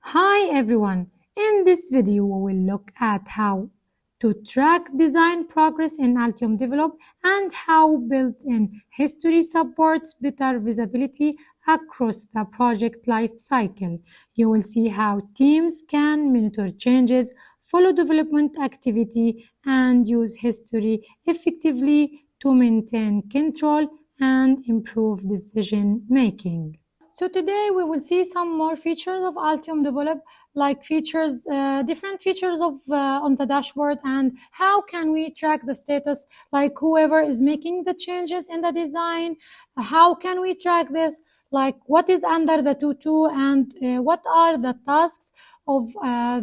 Hi everyone! In this video we will look at how to track design progress in Altium Develop and how built-in history supports better visibility across the project life cycle. You will see how teams can monitor changes, follow development activity, and use history effectively to maintain control and improve decision making. So today we will see some more features of Altium Develop, like different features of on the dashboard, and how can we track the status, like whoever is making the changes in the design, how can we track this, like what is under the tutu and what are the tasks of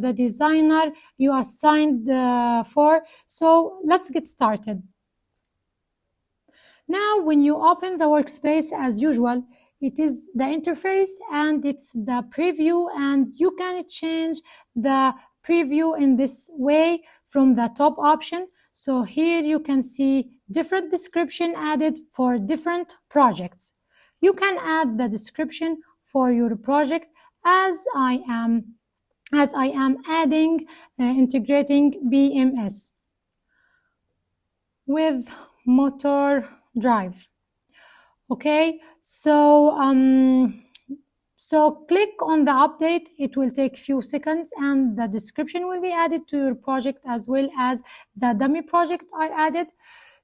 the designer you assigned for. So let's get started. Now, when you open the workspace as usual, it is the interface and it's the preview, and you can change the preview in this way from the top option. So here you can see different description added for different projects. You can add the description for your project as I am adding integrating BMS with motor drive. Okay, so click on the update. It will take few seconds and the description will be added to your project, as well as the dummy project are added.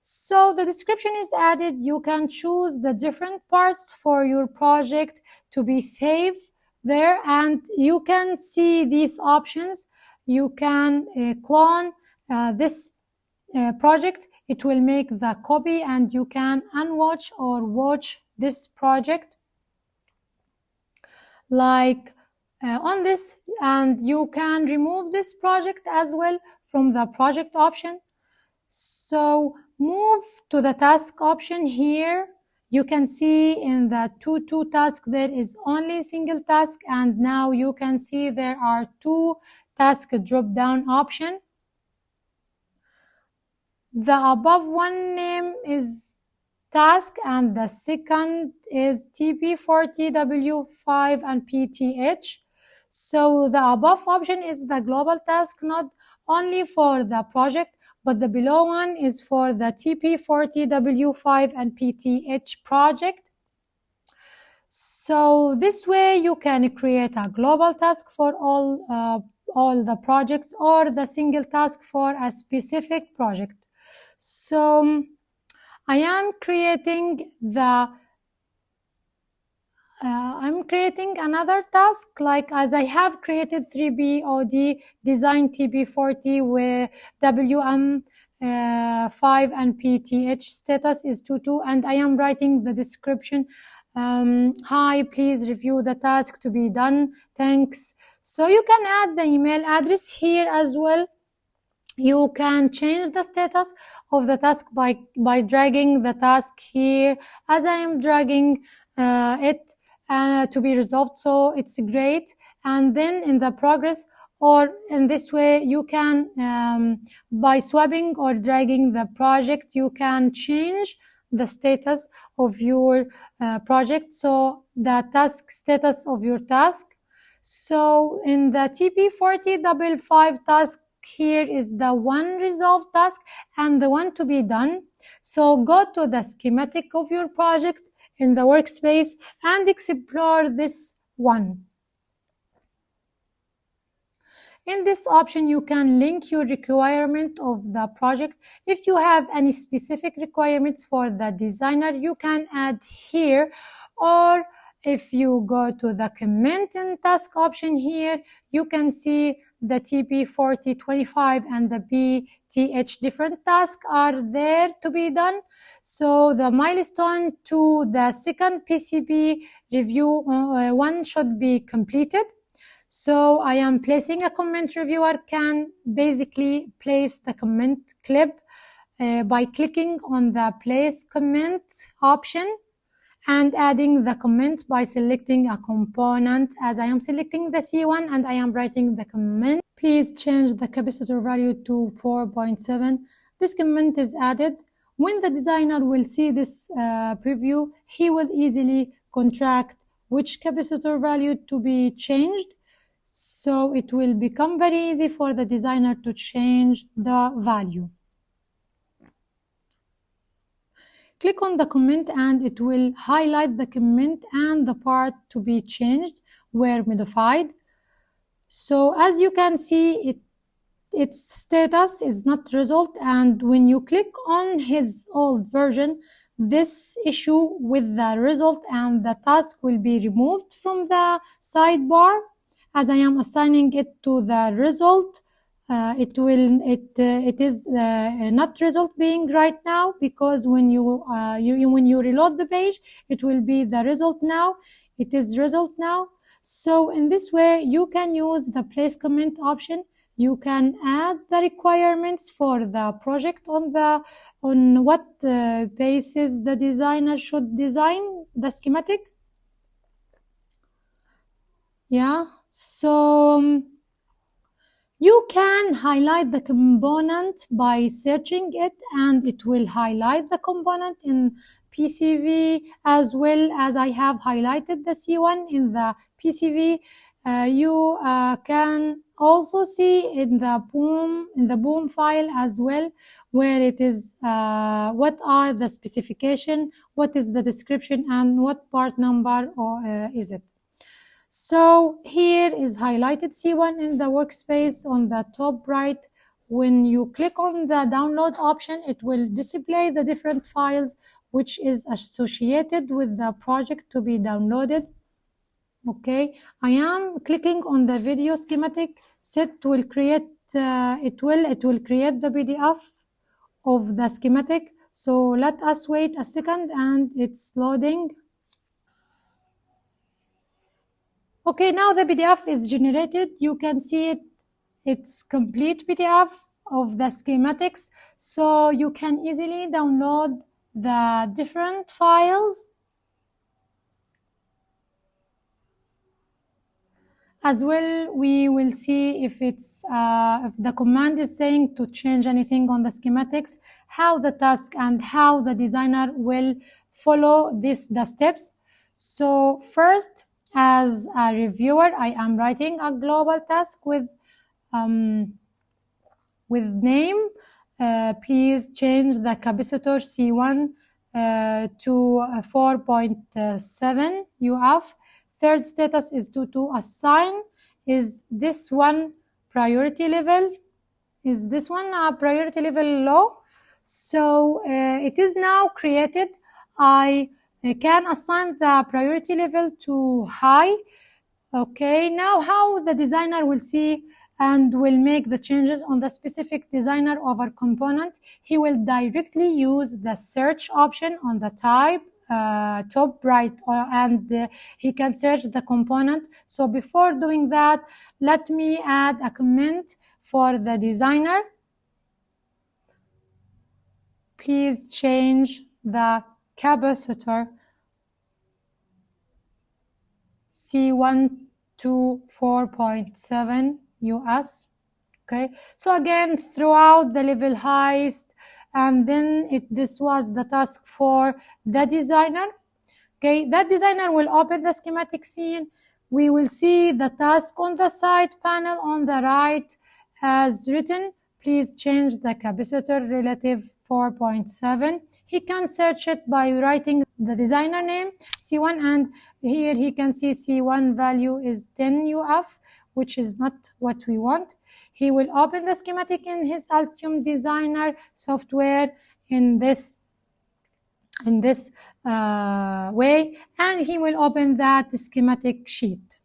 So the description is added. You can choose the different parts for your project to be saved there, and you can see these options. You can clone this project. It will make the copy and you can unwatch or watch this project like on this, and you can remove this project as well from the project option. So move to the task option here. You can see in the to task there is only single task, and now you can see there are two task drop down option. The above one name is task and the second is TP40W5 and PTH. So the above option is the global task node only for the project, but the below one is for the TP40W5 and PTH project. So this way you can create a global task for all the projects, or the single task for a specific project. So I am creating another task, like as I have created 3BOD design TP40 with WM5 and PTH status is 22, and I am writing the description. Hi, please review the task to be done. Thanks. So you can add the email address here as well. You can change the status of the task by dragging the task here, as I am dragging it to be resolved. So it's great. And then in the progress, or in this way, you can by swapping or dragging the project, you can change the status of your project, so the task status of your task. So in the TP40W5 task, here is the one resolved task and the one to be done. So go to the schematic of your project in the workspace and explore this one. In this option, you can link your requirement of the project. If you have any specific requirements for the designer, you can add here, or if you go to the comment and task option here, you can see the TP4025 and the PTH different tasks are there to be done. So the milestone to the second PCB review one should be completed. So I am placing a comment. Reviewer can basically place the comment clip by clicking on the place comment option and adding the comment by selecting a component, as I am selecting the C1 and I am writing the comment. Please change the capacitor value to 4.7. This comment is added. When the designer will see this preview, he will easily contract which capacitor value to be changed. So it will become very easy for the designer to change the value. Click on the comment and it will highlight the comment and the part to be changed were modified. So as you can see, its status is not result, and when you click on his old version, this issue with the result and the task will be removed from the sidebar. As I am assigning it to the result, it is not result being right now, because when when you reload the page, it will be the result now. It is result now. So in this way, you can use the place comment option. You can add the requirements for the project on what basis the designer should design the schematic. Yeah, so you can highlight the component by searching it, and it will highlight the component in PCB, as well as I have highlighted the C1 in the PCB. You can also see in the boom file as well, where it is what are the specification, what is the description, and what part number is it. So here is highlighted C1 in the workspace on the top right. When you click on the download option, it will display the different files which is associated with the project to be downloaded. Okay, I am clicking on the video schematic. Set will create it will create the PDF of the schematic. So let us wait a second, and it's loading. Okay, now the PDF is generated. You can see it's complete PDF of the schematics, so you can easily download the different files. As well, we will see if if the command is saying to change anything on the schematics, how the task and how the designer will follow the steps. So first, as a reviewer, I am writing a global task with name. Please change the capacitor C1 to 4.7 UF. Third status is to assign, is this one priority level? Is this one a priority level low? So it is now created. I can assign the priority level to high. Okay, now how the designer will see and will make the changes on the specific designer of our component. He will directly use the search option on the top right, and he can search the component. So before doing that, let me add a comment for the designer. Please change the capacitor C1 to 4.7 US. Okay, so again, throughout the level highest, and then this was the task for the designer. Okay, that designer will open the schematic scene. We will see the task on the side panel on the right as written. Please change the capacitor relative 4.7. He can search it by writing the designer name C1, and here he can see C1 value is 10 UF, which is not what we want. He will open the schematic in his Altium Designer software in this way, and he will open that schematic sheet.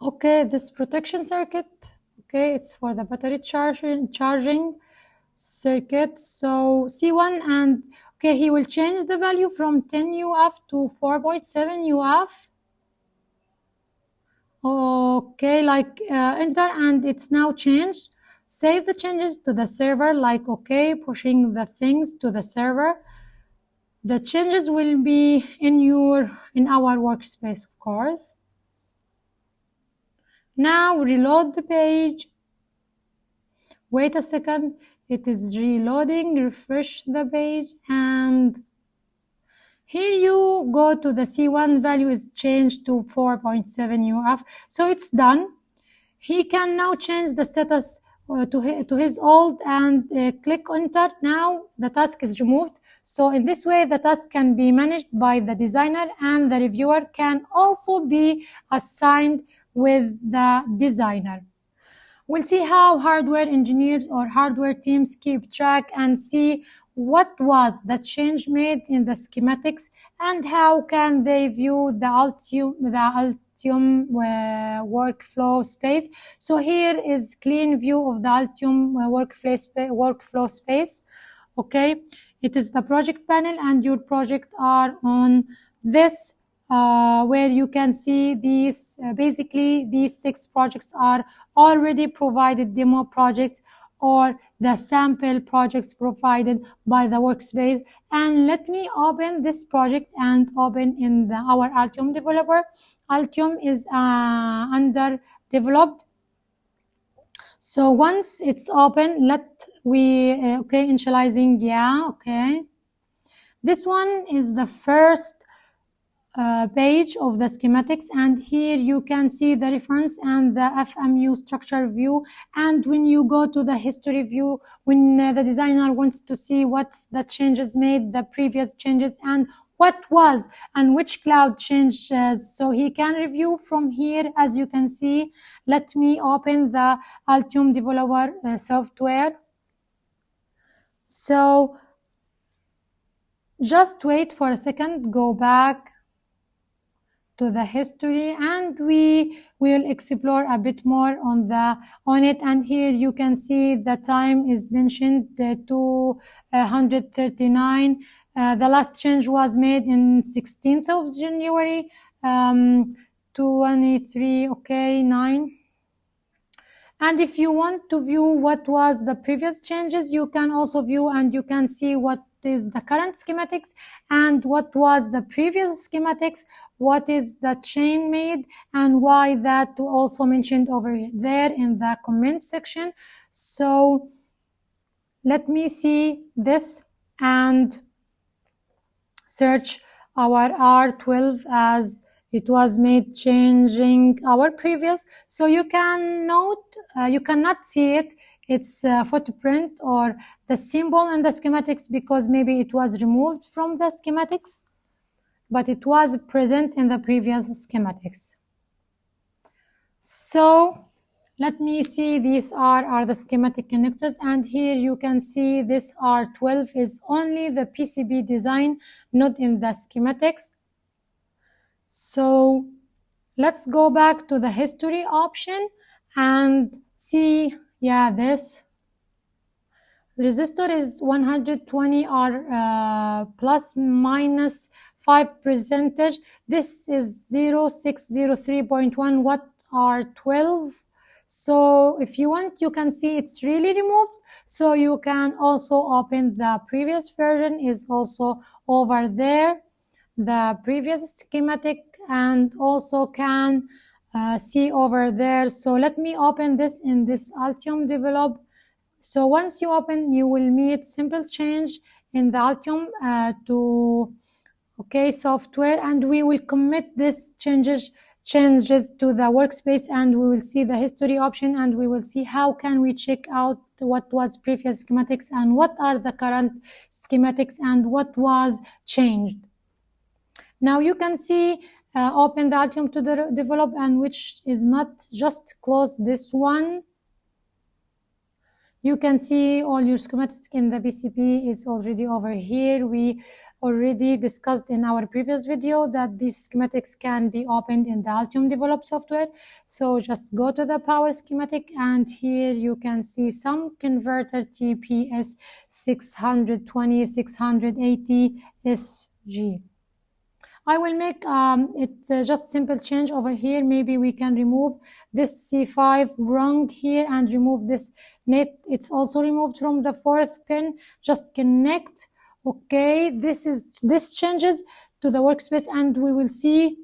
Okay, this protection circuit, okay, it's for the battery charging circuit. So C1, and okay, he will change the value from 10 UF to 4.7 UF. Okay, like enter, and it's now changed. Save the changes to the server, like okay, pushing the things to the server. The changes will be in our workspace, of course. Now reload the page. Wait a second, it is reloading. Refresh the page, and here you go to the C1 value is changed to 4.7 UF. So it's done. he can now change the status to his old and click enter. Now the task is removed. So in this way, the task can be managed by the designer, and the reviewer can also be assigned with the designer. We'll see how hardware engineers or hardware teams keep track and see what was the change made in the schematics and how can they view the Altium workflow space. So here is clean view of the Altium workflow space. Okay, it is the project panel, and your project are on this where you can see these basically these 6 projects are already provided demo projects or the sample projects provided by the workspace. And let me open this project and open in our Altium developer. Altium is under developed. So once it's open, okay, initializing, yeah, okay. This one is the first page of the schematics, and here you can see the reference and the FMU structure view. And when you go to the history view, when the designer wants to see what's the changes made, the previous changes, and what was and which cloud changes, so he can review from here. As you can see, let me open the Altium developer software. So just wait for a second, go back to the history, and we will explore a bit more on it. And here you can see the time is mentioned 239. The last change was made in 16th of January 23, okay, 9. And if you want to view what was the previous changes, you can also view, and you can see what is the current schematics and what was the previous schematics, what is the change made, and why that also mentioned over there in the comment section. So let me see this and search our R12 as it was made changing our previous. So you can note, you cannot see its footprint or the symbol in the schematics because maybe it was removed from the schematics, but it was present in the previous schematics. So let me see, these are the schematic connectors, and here you can see this R12 is only the PCB design, not in the schematics. So let's go back to the history option and see, yeah, this resistor is 120 R plus minus 5%. This is 0603.1 watt R12. So if you want, you can see it's really removed. So you can also open the previous version, is also over there, the previous schematic, and also can see over there. So let me open this in this Altium Develop. So once you open, you will meet simple change in the Altium to okay software, and we will commit this changes to the workspace, and we will see the history option, and we will see how can we check out what was previous schematics and what are the current schematics and what was changed. Now you can see open the Altium to develop, and which is not, just close this one. You can see all your schematics in the PCB is already over here. We already discussed in our previous video that these schematics can be opened in the Altium Develop software. So just go to the power schematic, and here you can see some converter TPS 620 680 SG. I will make it just simple change over here. Maybe we can remove this C5 rung here and remove this net. It's also removed from the 4th pin. Just connect. Okay, this changes to the workspace, and we will see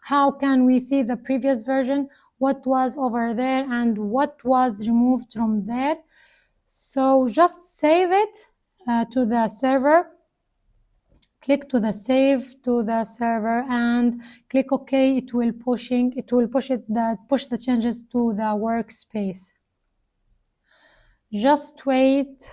how can we see the previous version, what was over there and what was removed from there. So just save it to the server. click to the save to the server and click OK. It will push the changes to the workspace. Just wait.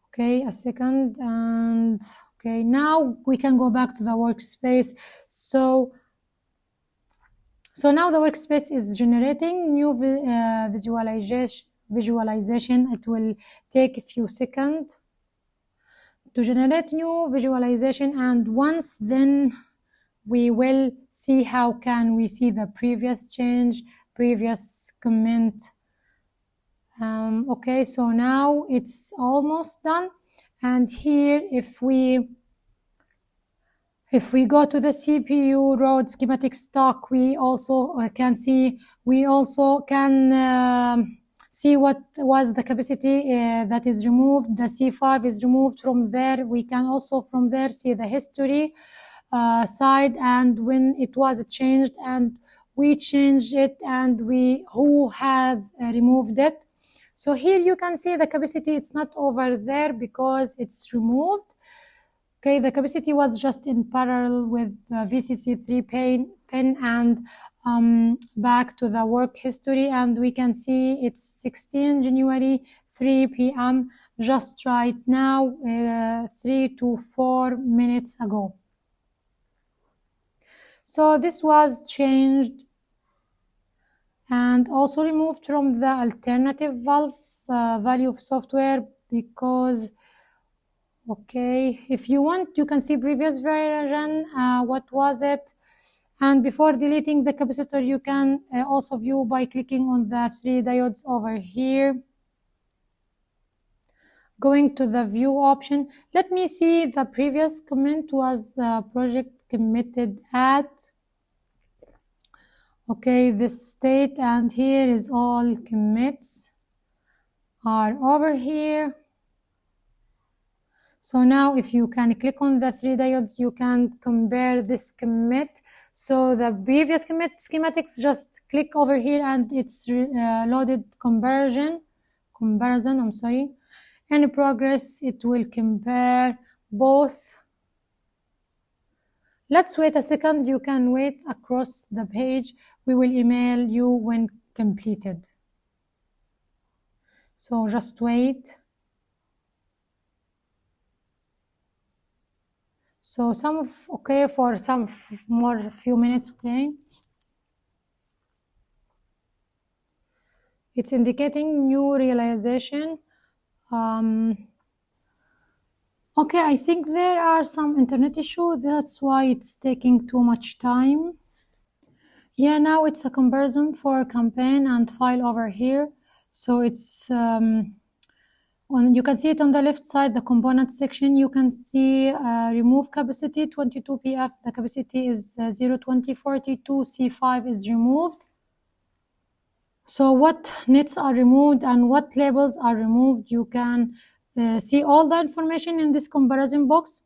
Okay, a second, and okay, now we can go back to the workspace. So now the workspace is generating new visualization. It will take a few seconds to generate new visualization, and once then we will see how can we see the previous change, previous comment. Okay, so now it's almost done, and here if we go to the CPU road schematic stock, we also can see what was the capacity that is removed. The C5 is removed from there. We can also from there see the history side and when it was changed, and we changed it, and who has removed it. So here you can see the capacity. It's not over there because it's removed. Okay, the capacity was just in parallel with VCC3 pin and back to the work history, and we can see it's 16 January 3 p.m. just right now, 3 to 4 minutes ago. So this was changed and also removed from the alternative value of software because, okay, if you want, you can see previous version, what was it? And before deleting the capacitor, you can also view by clicking on the 3 diodes over here. Going to the view option, let me see the previous comment was project committed at. Okay, this state, and here is all commits are over here. So now if you can click on the 3 diodes, you can compare this commit. So the previous commit schematics, just click over here and it's loaded comparison, I'm sorry. In progress, it will compare both. Let's wait a second. You can wait across the page. We will email you when completed. So just wait. So for some more few minutes, okay. It's indicating new realization. Okay, I think there are some internet issues. That's why it's taking too much time. Yeah, now it's a comparison for campaign and file over here. So it's you can see it on the left side, the component section. You can see remove capacity 22 PF. The capacity is 02042. C5 is removed. So what nets are removed and what labels are removed, you can see all the information in this comparison box.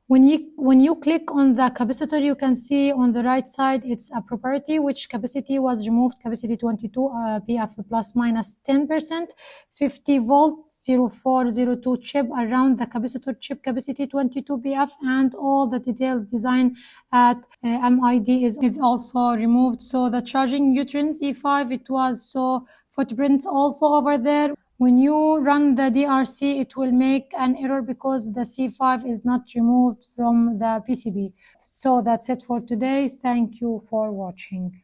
When you click on the capacitor, you can see on the right side it's a property which capacity was removed, capacity 22 PF plus minus 10%, 50 volt 0402 chip around the capacitor chip capacity 22 PF, and all the details design at MID is also removed. So the charging neutrons E5, it was so footprints also over there. When you run the DRC, it will make an error because the C5 is not removed from the PCB. So that's it for today. Thank you for watching.